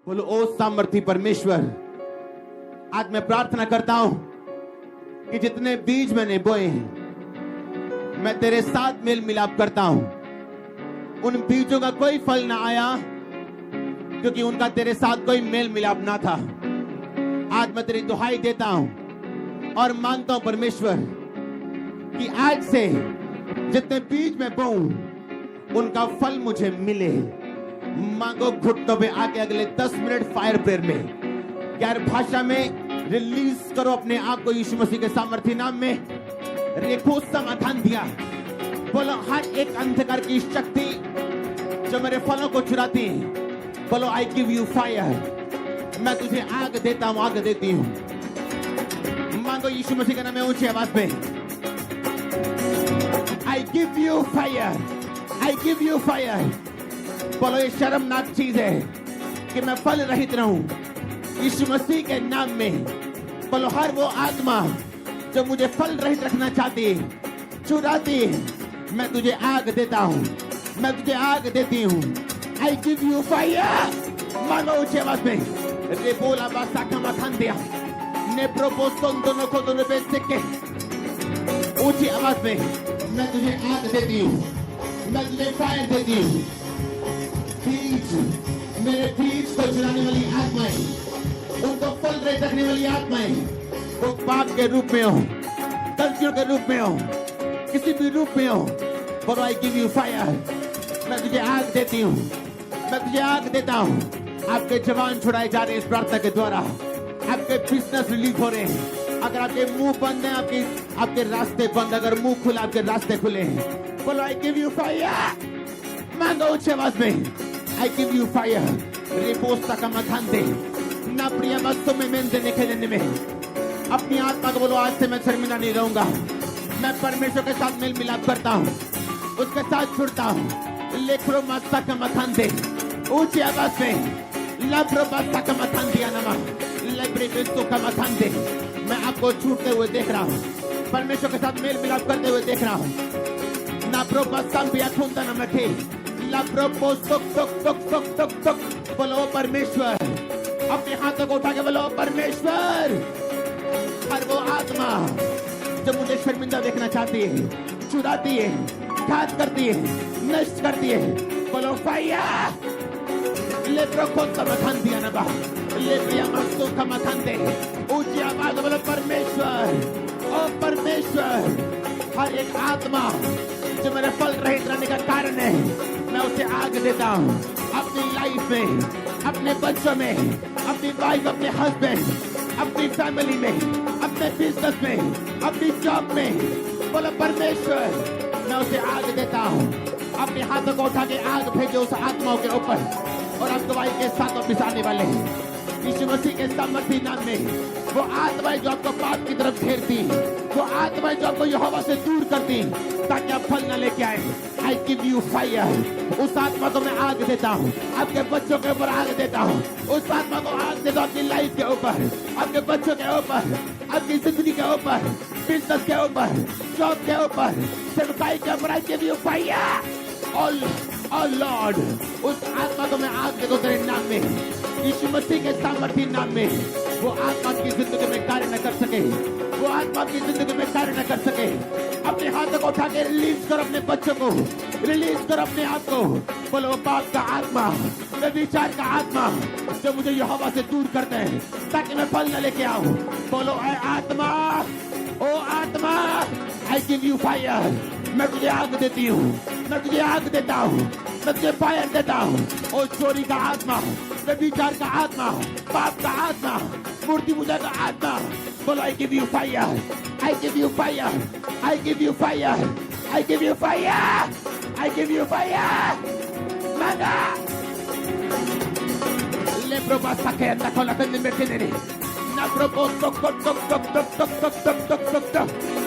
बोलो ओ सामर्थी परमेश्वर, आज मैं प्रार्थना करता हूं कि जितने बीज मैंने बोए हैं मैं तेरे साथ मेल मिलाप करता हूं। उन बीजों का कोई फल ना आया क्योंकि उनका तेरे साथ कोई मेल मिलाप ना था। आज मैं तेरी दुहाई देता हूं और मांगता हूं परमेश्वर कि आज से जितने बीज मैं बोऊं उनका फल मुझे मिले। मांगो घुटनों पे आके अगले 10 मिनट फायर प्रेयर में यार भाषा में रिलीज करो अपने आप को यीशु मसीह के सामर्थ्य नाम में। रेखो समाधान दिया। बोलो हर एक अंधकार की शक्ति जो मेरे फलों को चुराती है, बोलो आई गिव यू फायर। मैं तुझे आग देता हूं, आग देती हूं। मांगो यीशु मसीह का नाम है ऊंची आवाज में। I give you fire, I give you fire. बोलो ये शर्मनाक चीज है कि मैं फल रहित रहूं यीशु मसीह के नाम में। बोलो हर वो आत्मा जो मुझे फल रहित रखना चाहती है, चुराती है, मैं तुझे आग देता हूं, मैं तुझे आग देती हूं। आई गिव यू फायर। मानो ऊंची आवाज में। रे बोला बासा का मथान दिया ने प्रोपोस्टोन दोनों को दोनों पे सिक्के ऊंची आवाज में। मैं तुझे आग देती हूं, मैं तुझे फायर देती हूं। बीज, मेरे बीज को चुराने वाली आत्माएं, उनको फल रहित रखने वाली आत्माएं, वो पाप के रूप में हो, गलतियों के रूप में हो, किसी भी रूप में हो, बोलो आई गिव यू फायर। मैं तुझे आग देती हूँ, मैं तुझे आग देता हूँ। आपके जवान छुड़ाए जा रहे हैं इस प्रार्थना के द्वारा। आपके बिजनेस रिलीज हो रहे हैं। अगर आपके मुंह बंद है, आपके रास्ते बंद, अगर मुंह खुला आपके रास्ते खुले हैं। बोलो आई गिव यू फायर। मांगो ऊंची आवाज में। I give you fire. रिपोस्टा का मथान दे ना प्रिय वस्तु में मेंदे निखेलने में। अपनी आत्मा को बोलो आज से मैं शर्मिंदा नहीं रहूंगा। मैं परमेश्वर के साथ मेल मिलाप करता हूँ, उसके साथ जुड़ता हूँ। लेखरो मास्ता का मथान दे ऊंची आवाज में। लब्रो मास्ता का मथान दिया नमा लेब्रे बेस्तों का मथान दे। मैं आपको छूटते हुए देख रहा हूँ, परमेश्वर के साथ मेल मिलाप करते हुए देख रहा हूँ। ना प्रो मास्ता बिया खूंदा न मखे लब्रो पोस्तोक तोक तोक तोक तोक तोक। बोलो परमेश्वर, अपने हाथों को उठा के बोलो परमेश्वर। हर वो आत्मा जो मुझे शर्मिंदा देखना चाहती है, चुराती है, घात करती है, नष्ट करती है, बोलो फायर। ले प्रखोद का मथान दिया ना बा, ले प्रिया मस्तों का मथान दे। ऊंची आवाज बोलो परमेश्वर, ओ परमेश्वर। हर एक आत्मा जो मेरे फल रहित रहने का कारण है, मैं उसे आग देता हूँ। अपनी लाइफ में, अपने बच्चों में, अपनी वाइफ, अपने हस्बैंड, अपनी फैमिली में, अपने बिजनेस में, अपनी जॉब में, बोलो परमेश्वर मैं उसे आग देता हूँ। अपने हाथों को उठा के आग भेजो उस आत्माओं के ऊपर। और आप गवाही के साथ वापिस आने वाले हैं यीशु मसीह के सामर्थी नाम में। वो आत्माएं जो आपको पाप की तरफ घेरती, वो आत्माएं जो आपको यहोवा से दूर करती ताकि आप फल न लेके आए, आई गिव यू फायर। उस आत्मा को मैं आग देता हूँ, आपके बच्चों के ऊपर आग देता हूँ। उस आत्मा को आग देता हूँ अपनी लाइफ के ऊपर, आपके बच्चों के ऊपर, आपकी जिंदगी के ऊपर, बिजनेस के ऊपर, जॉब के ऊपर, सेवकाई के ऊपर। आई गिव यू फायर। और लॉर्ड उस आत्मा को मैं आग देता हूँ तेरे नाम में, यीशु मसीह के सामर्थी नाम में। वो आत्मा की जिंदगी में कार्य न कर सके, वो आत्मा की जिंदगी में कार्य न कर सके। अपने हाथों को उठा के रिलीज करो अपने बच्चों को, रिलीज करो अपने आप को। बोलो पाप का आत्मा, व्यभिचार का आत्मा जो मुझे यहोवा से दूर करते हैं ताकि मैं फल न लेके आऊं। बोलो ऐ आत्मा, ओ आत्मा, आई गिव यू फायर। मैं तुझे आग देती हूँ, मैं तुझे आग देता हूँ, मैं तुझे फायर देता हूँ। ओ चोरी का आत्मा, व्यभिचार का आत्मा, पाप का आत्मा, मूर्ति पूजा का आत्मा, बोलो आई give you fire, I give you fire, I give you fire, I give you fire, I give you fire. मांगा ले प्रोबासा के अंदर खोला तंदिन में खेलने ना प्रोबो टक टक टक टक टक टक टक टक टक टक।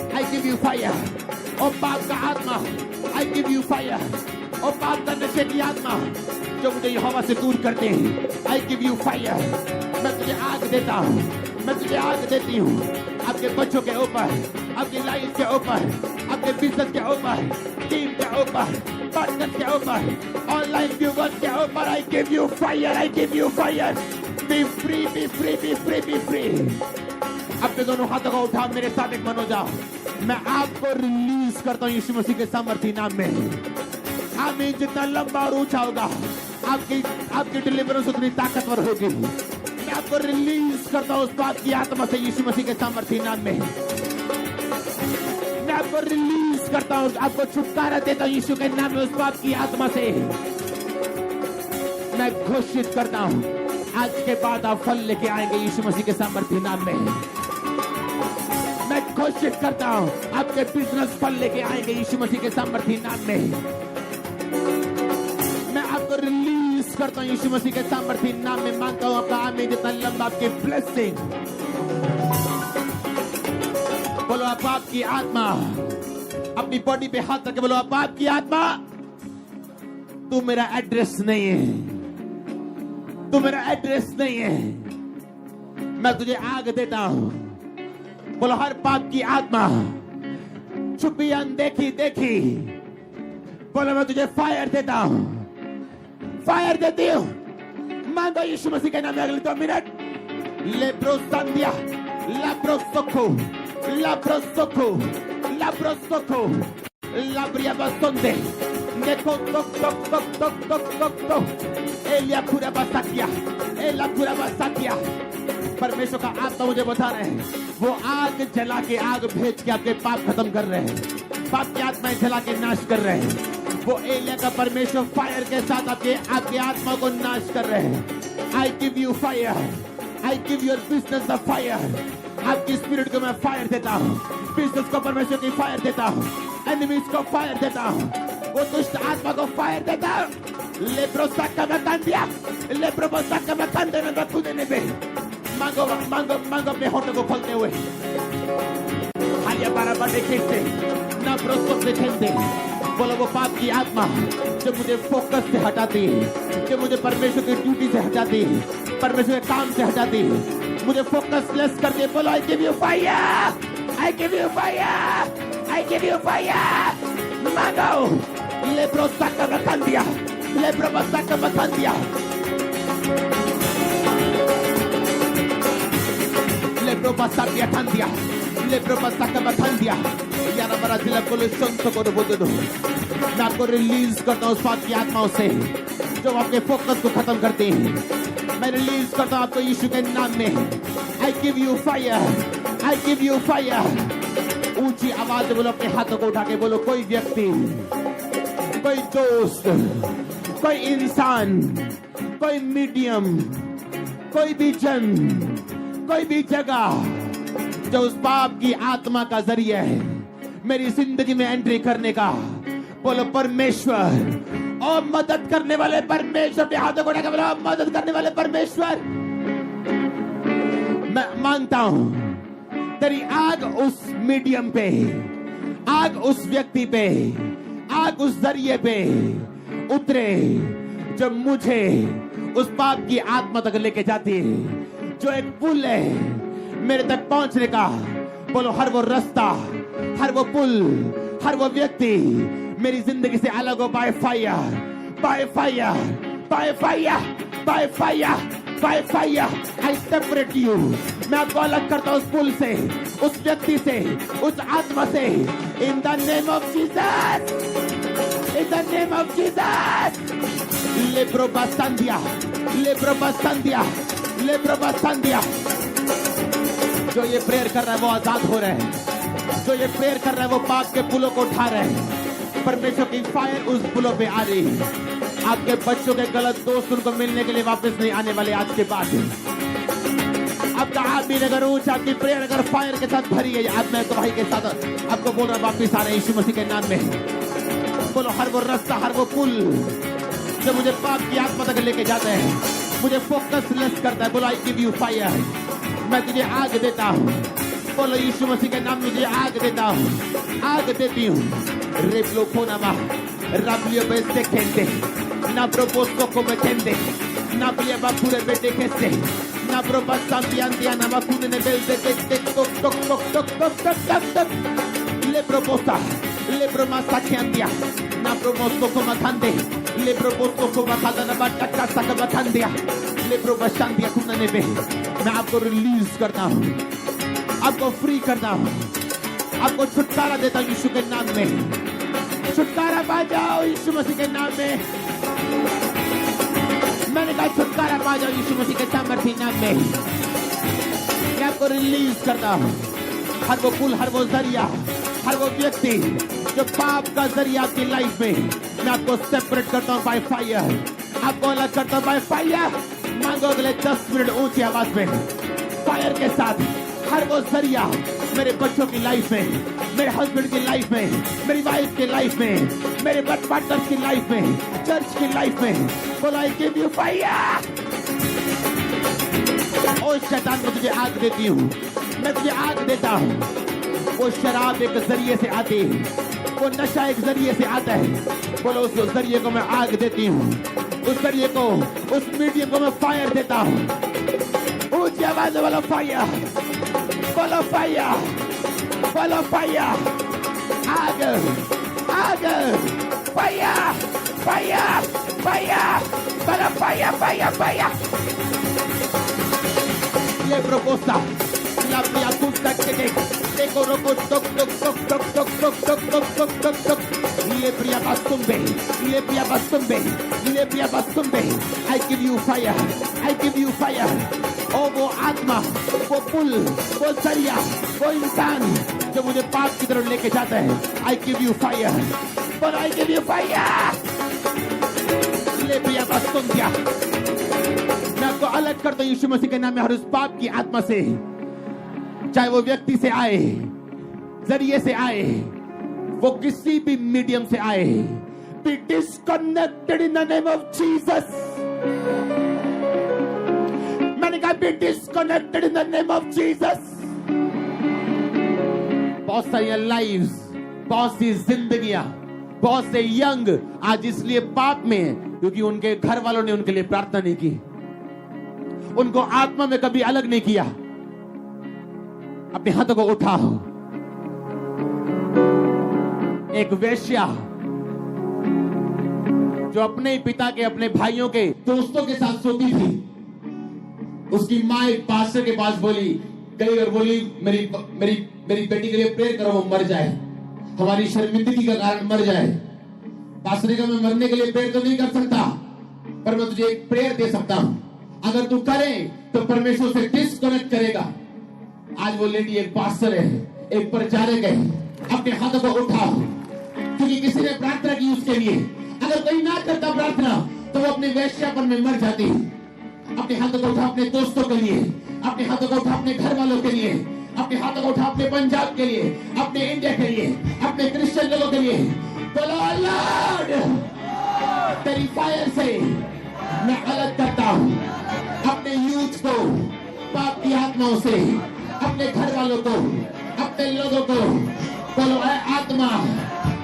I give you fire. ओ पाप का आत्मा, I give you fire. ओ पाप का नशे की आत्मा जो मुझे यहोवा से दूर करते हैं, I give you fire. मैं तुझे आग देता हूँ, मैं तुझे आग देती हूँ। आपके बच्चों के ऊपर, आपकी लाइफ के ऊपर, आपके बिजनेस के ऊपर, टीम के ऊपर, पार्टनर के ऊपर, ऑनलाइन पद के ऊपर I give you fire, I give you fire. Be free, be free, be free, be free. अपने दोनों हाथों को उठा मेरे साथ एक मनो जाओ. मैं आपको रिलीज करता हूँ यीशु मसीह के सामर्थी नाम में. आमीन. जितना लंबा और ऊंचा होगा आपकी डिलीवरेंस उतनी ताकतवर होगी. मैं आपको रिलीज करता हूँ उस बात की आत्मा से यीशु मसीह के सामर्थी नाम में. मैं आपको रिलीज करता हूँ, आपको छुटकारा देता हूँ यीशु के नाम में उस बात की आत्मा से. मैं घोषित करता हूँ आज के बाद आप फल लेके आएंगे यीशु मसीह के सामर्थी नाम में. मैं घोषित करता हूँ आपके बिजनेस फल लेके आएंगे यीशु मसीह के सामर्थी नाम में. मैं आपको रिलीज करता हूँ यीशु मसीह के सामर्थी नाम में. मांगता हूँ आपका आमीन. जितना लंबा आपकी ब्लेसिंग. बोलो आप आपकी आत्मा अपनी बॉडी पे हाथ रखे. बोलो आप आपकी आत्मा. तू मेरा एड्रेस नहीं है, तू मेरा एड्रेस नहीं है. मैं तुझे आग देता हूं. बोलो हर पाप की आत्मा छुपी अनदेखी देखी. बोलो मैं तुझे फायर देता हूं, फायर देती हूं. मांगो यीशु मसीह के नाम में अगले 2 मिनट. लेब्रोस्तांदिया लाब्रोसोको लाब्रोसोको लाब्रोसोको लाब्रिया बसंदे देखो टक टक टक टक टक टक टक. एलिया पूरा बसाकिया, एला पूरा बसाकिया. परमेश्वर का आत्मा मुझे बता रहे हैं वो आग जला के, आग भेज के आपके पाप खत्म कर रहे हैं. पाप की आत्माएं जला के नाश कर रहे हैं. वो एलिया का परमेश्वर फायर के साथ आपके आत्मा को नाश कर रहे हैं. आई give you fire, I give your business the fire. आपकी स्पिरिट को मैं फायर देता हूँ. बिजनेस को परमेश्वर की फायर देता हूँ. एनिमीज को फायर देता हूँ. वो दुष्ट आत्मा को फायर देता हूँ. लेप्रोसा का मैं कान दिया, लेप्रोसा का मैं कान देने रखू देने पे. मांगो मांगो मांगो अपने होठों को खोलते हुए. हालिया बारा बड़े खेलते ना प्रोत्साहन से खेलते. बोलो वो पाप की आत्मा जो मुझे फोकस से हटाती है, जो मुझे परमेश्वर की ड्यूटी से हटाती है, परमेश्वर के काम से हटाती है, मुझे फोकस लेस करके. बोलो आई give you fire, I give you fire, I give you fire. मांगो लेप्रोसा का बखान दिया, लेप्रोसा का बखान दिया. लेप्रोसा दिया खान दिया, लेप्रोसा का बखान दिया. यार हमारा जिला पुलिस संतो को बोल दो. मैं आपको रिलीज करता हूँ उस पाप की आत्माओं से जो आपके फोकस को खत्म करते हैं. मैं रिलीज करता हूँ आपको यीशु के नाम में. I give you fire, I give you fire. ऊंची आवाज में बोलो, अपने हाथों को उठा के बोलो. कोई व्यक्ति, कोई दोस्त, कोई इंसान, कोई मीडियम, कोई भी जन, कोई भी जगह जो उस पाप की आत्मा का जरिया है मेरी जिंदगी में एंट्री करने का. बोलो परमेश्वर और मदद करने वाले परमेश्वर. अपने हाथों को उठा के बोलो मदद करने वाले परमेश्वर. मैं मांगता हूं तेरी आग उस मीडियम पे, आग उस व्यक्ति पे, आग उस जरिए पे उतरे जो मुझे उस पाप की आत्मा तक लेके जाती है. जो एक पुल है मेरे तक पहुंचने का. बोलो हर वो रास्ता, हर वो पुल, हर वो व्यक्ति मेरी जिंदगी से अलग हो. By fire, by fire, by fire, by fire, by fire. I separate you. मैं आपको अलग करता हूँ उस पुल से, उस व्यक्ति से, उस आत्मा से. In the name of Jesus, in the name of Jesus. लेब्रोबास्तांदिया, लेब्रोबास्तांदिया, लेब्रोबास्तांदिया. जो ये प्रेयर कर रहा है वो आजाद हो रहे हैं. जो ये प्रेयर कर रहा है वो पाप के पुलों को उठा रहे हैं. परमेश्वर की फायर उस पुलों पे आ रही है. आपके बच्चों के गलत दोस्त उनको मिलने के लिए वापस नहीं आने वाले आज के बाद. आपका आदमी अगर ऊंचा, आपकी प्रेयर अगर फायर के साथ भरी है, आज मैं गवाही के साथ आपको बोल रहा वापस आ रहे हैं यीशु मसीह के नाम में. बोलो हर वो रास्ता, हर वो पुल जो मुझे पाप की आत्मा तक लेके जाते हैं, मुझे फोकस लेस करता है. बोलो आई गिव यू फायर. मैं तुझे आग देता हूँ. बोलो यीशु मसीह के नाम में तुझे आग देता हूँ, आग देती हूँ. रेपलो फोनामा राबलियो बेस्ते खेलते ना प्रोपोस्को को मेटेंदे ना प्रिया बापुरे बेटे खेलते ना प्रोपास्ता पियांदिया ना बाकुने ने बेल देते टेक टोक टोक टोक टोक टोक टोक टोक टोक. ले प्रोपोस्ता, ले प्रोमास्ता खेंदिया ना प्रोपोस्को को मथांदे Lebro bosto को बखादा न बट्टा सक बखान दिया लेब्रो बशान दिया खुदा पे मैं आपको रिलीज करता हूँ आपको फ्री करता हूँ आपको छुटकारा देता हूँ यीशु के नाम में छुटकारा पा जाओ यीशु मसीह के नाम में मैंने कहा छुटकारा पा जाओ यीशु मसीह के सामर्थी नाम में मैं आपको रिलीज करता हूँ हर वो पुल हर वो जरिया हर वो व्यक्ति जो पाप का जरिया आपकी लाइफ में मैं आपको सेपरेट करता हूँ बाय फायर आपको अलग करता हूँ बाय फायर मांगो अगले 10 मिनट ऊंची आवाज में फायर के साथ हर वो जरिया मेरे बच्चों की लाइफ में मेरे हस्बैंड की लाइफ में मेरी वाइफ की लाइफ में मेरे पार्टनर्स की लाइफ में चर्च की लाइफ में बोला आई गिव यू फायर ओ शैतान को तुझे आग देती हूँ मैं तुझे आग देता हूँ वो शराब एक जरिए से आती है वो नशा एक जरिए से आता है बोलो उस जरिए को मैं आग देती हूँ उस जरिए को उस मीडियम को मैं फायर देता हूँ ऊंची आवाज वाला फायर बोलो फायर बोलो फायर आग आग फायर फायर फायर बोलो फायर फायर फायर ले proposta la mia tutta che ecco robo tok tok tok tok tok tok tok tok tok tok tok le pria bastumbe I give you fire ओ वो आत्मा वो पुल वो जरिया वो इंसान जो मुझे पाप की तरफ लेके जाता है I give you fire but I give you fire ले प्रिया बस्तुंबिया मैं आपको अलग करता हूँ यीशु मसीह के नाम में हर उस पाप की आत्मा से चाहे वो व्यक्ति से आए जरिए से आए वो किसी भी मीडियम से आए be disconnected in the name of Jesus मैंने कहा be disconnected in the name of Jesus बहुत सारी लाइव्स बहुत सी जिंदगियां बहुत से यंग आज इसलिए पाप में क्योंकि उनके घर वालों ने उनके लिए प्रार्थना नहीं की उनको आत्मा में कभी अलग नहीं किया अपने हाथों को उठाओ एक वेश्या जो अपने ही पिता के अपने भाइयों के दोस्तों के साथ सोती थी उसकी माँ एक पास्टर के पास गई और बोली मेरी बेटी के लिए प्रेयर करो वो मर जाए हमारी शर्मिंदगी का कारण मर जाए पास्टर ने कहा मैं मरने के लिए प्रेयर तो नहीं कर सकता पर मैं तुझे एक प्रेयर दे सकता हूं अगर तू करे तो परमेश्वर से डिस्कनेक्ट करेगा आज वो लेडी एक पास्टर है एक प्रचारक है अपने हाथों को उठाओ क्योंकि किसी ने प्रार्थना की उसके लिए अगर कोई ना करता प्रार्थना तो वो अपने वेश्यापन में मर जाती अपने हाथों को उठा अपने दोस्तों के लिए अपने हाथों को उठा अपने घर वालों के लिए अपने हाथों को उठा अपने पंजाब के लिए अपने इंडिया के लिए अपने क्रिश्चियन लोगों के लिए बोलो लॉर्ड तेरी फायर से मैं अलग करता हूँ अपने यूथ को पाप की आत्माओं से अपने घर वालों को अपने लोगों को बोलो ऐ आत्मा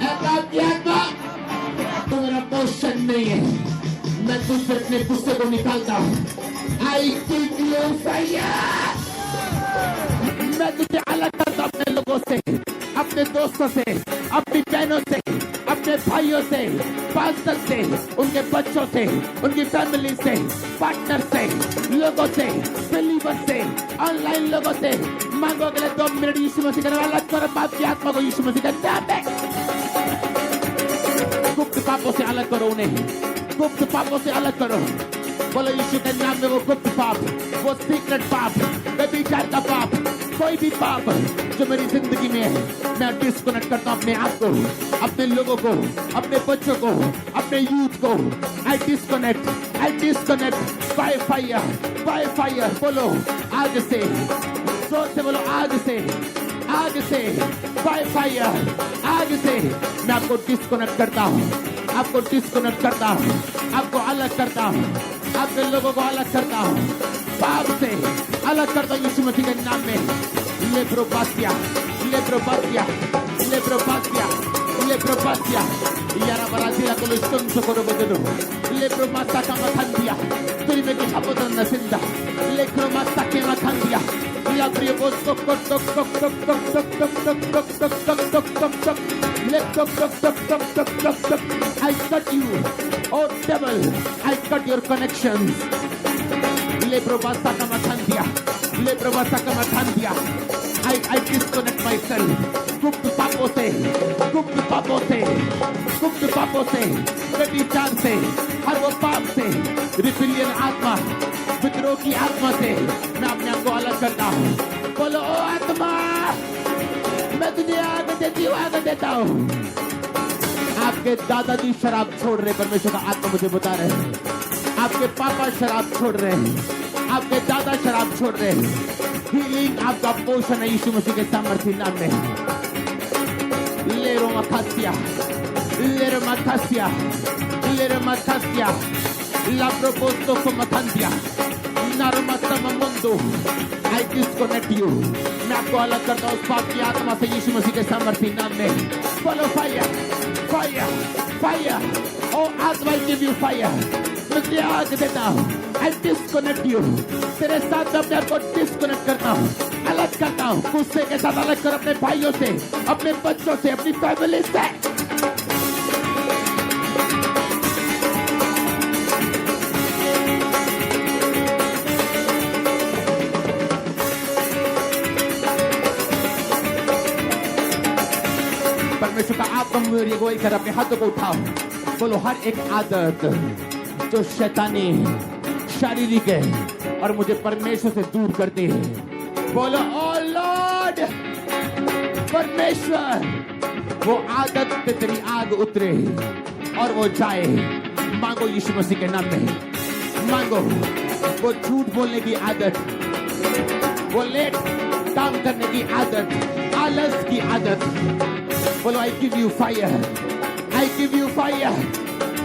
ऐ पाप की आत्मा तो मेरा पोषण नहीं है मैं तुझसे अपने गुस्से को निकालता हूँ आई गिव यू फायर मैं तुझे अलग करता हूँ अपने लोगों से अपने दोस्तों से अपनी बहनों से अपने भाइयों से पास्टर से उनके बच्चों से उनकी फैमिली से पार्टनर से लोगों से बिलीवर से ऑनलाइन लोगों से मांगो अगले 2 मिनट यीशु मसीह का अलग करो पाप की आत्मा को यीशु मसीह का नाम में गुप्त पापों से अलग करो उन्हें गुप्त पापों से अलग करो बोलो यीशु के नाम में वो गुप्त पाप वो सीक्रेट पाप व्यभिचार का पाप कोई भी पाप जो मेरी जिंदगी में है मैं डिस्कनेक्ट करता हूँ अपने आप को अपने लोगों को अपने बच्चों को अपने यूथ को आई डिस्कनेक्ट बाय फायर बोलो आग से जोर से बोलो आग से बाय फायर आग से मैं आपको डिस्कनेक्ट करता हूँ आपको अलग करता हूँ आपके लोगों को अलग करता हूँ पाप से अलग करता हूँ यीशु मसीह के नाम में लेप्रोपासिया yara barazila con il sonso con obodono le promassa che matandia tu mi che hapotan na senda le promassa che matandia Labrio tok tok tok tok tok tok tok tok tok tok tok tok tok tok tok. Let tok tok tok tok tok tok tok. I cut you, oh devil! I cut your connections. Leprobasa kamatandia, leprobasa kamatandia. I disconnect myself. गुप्त पापों से, गुप्त पापों से, गुप्त पापों से, व्यभिचार से, हर वो पाप से, रिबिलियन आत्मा, विद्रोह की आत्मा से मैं अपने आप को अलग करता हूँ. बोलो ओ आत्मा, मैं तुझे आग देती हूँ, आग देता हूँ. आपके दादाजी शराब छोड़ रहे, परमेश्वर का आत्मा मुझे बता रहे हैं. आपके पापा शराब छोड़ रहे हैं, आपके दादा शराब छोड़ रहे हैं. हीलिंग आपका पोषण है यीशु मसीह के सामर्थ्य नाम में. Lero matasia, lero matasia, lero matasia. La proposto come tantia. Narmatama mundo. I disconnect you. मैं आपको अलग करता हूँ उस पाप की आत्मा से यीशु मसीह के सामर्थ्य नाम में. Follow fire, fire, fire. Oh आत्मा, I give you fire. मैं तुझे आग देता हूँ. I disconnect you. तेरे साथ मैं अपने आप को डिस्कनेक्ट करता हूँ, अलग करता हूँ. गुस्से के साथ अलग कर अपने भाइयों से, अपने बच्चों से, अपनी फैमिली से. परमेश्वर का आत्मा मेरी अगुवाई कर अपने हाथों को उठाओ. बोलो हर एक आदत जो शैतानी शारीरिक है और मुझे परमेश्वर से दूर करती है. बोलो ओ लॉर्ड, परमेश्वर वो आदत पे तेरी आग उतरे और वो जाए. मांगो यीशु मसीह के नाम में, मांगो. वो झूठ बोलने की आदत, वो लेट काम करने की आदत, आलस की आदत. बोलो आई give you fire, I give you fire.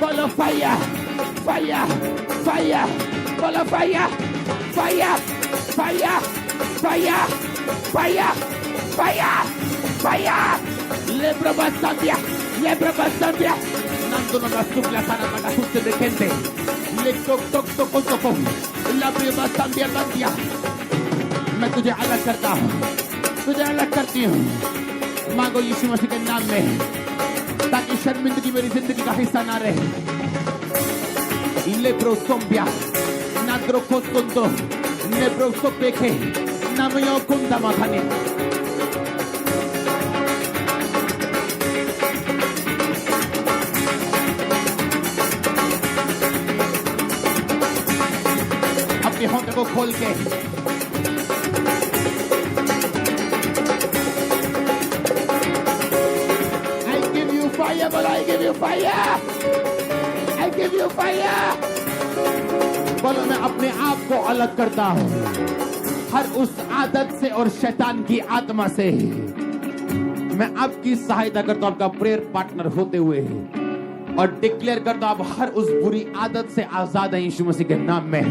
बोलो फायर, फायर, फायर. बोलो fire, fire, fire, fire, fire, fire, fire. Lebrabasambia, lebrabasambia. Nando la supla sana para justo de gente. Le toc toc toc toc. Lebrabasambia bandia. मैं तुझे अलग करता हूँ, तुझे अलग करती हूँ. मांगो यीशु मसीह के नाम में, ताकि शर्मिंदगी मेरी जिंदगी का हिस्सा ना रहे. Lebrosambia. Nadro kostondo, nebroso peke, namayo kunda makane. अपने होंठ को खोल के I give you fire, but I give you fire. I give you fire. बोलो मैं अपने आप को अलग करता हूँ हर उस आदत से और शैतान की आत्मा से. मैं आपकी सहायता करता हूँ आपका प्रेयर पार्टनर होते हुए और डिक्लेयर करता हूँ आप हर उस बुरी आदत से आजाद हैं यीशु मसीह के नाम में.